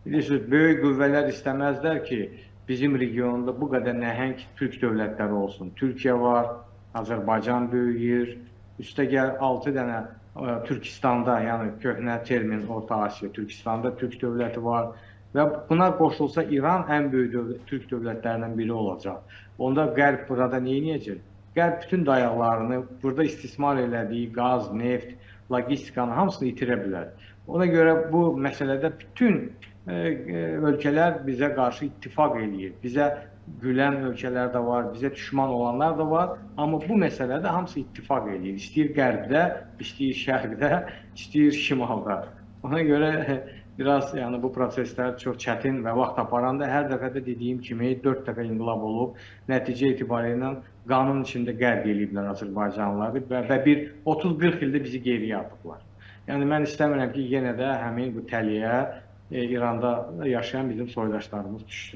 Bilirsiniz, böyük qüvvələr istəməzlər ki, bizim regionda bu qədər nəhəng türk dövlətləri olsun. Türkiyə var, Azərbaycan böyüyür, üstəgəl 6 dənə Türkistanda, yəni köhnə termin Orta Asiya, Türkistanda türk dövləti var və buna qoşulsa İran ən böyük türk dövlətlərindən biri olacaq. Onda Qərb burada nə edəcək? Qərb bütün dayaqlarını, burada istismar elədiyi qaz, neft, logistikanın hamısını itirə bilər. Ona görə bu məsələdə bütün ölkələr bizə qarşı ittifaq eləyir. Bizə gülən ölkələr də var, bizə düşman olanlar da var. Amma bu məsələdə hamısı ittifaq eləyir. İstəyir qərbdə, istəyir şərqdə, istəyir şimalda. Ona görə biraz yəni bu proseslər çox çətin və vaxt aparanda hər dəfə də dediyim kimi 4 dəfə inqilab olub. Nəticə etibarilə qanun içində qərq eləyiblər Azərbaycanlıları və bir 30-40 ildə bizi geriyə atıblar. Yəni mən istəmirəm ki, yenə də həmin bu təliyə İranda yaşayan bizim soydaşlarımız düşsün.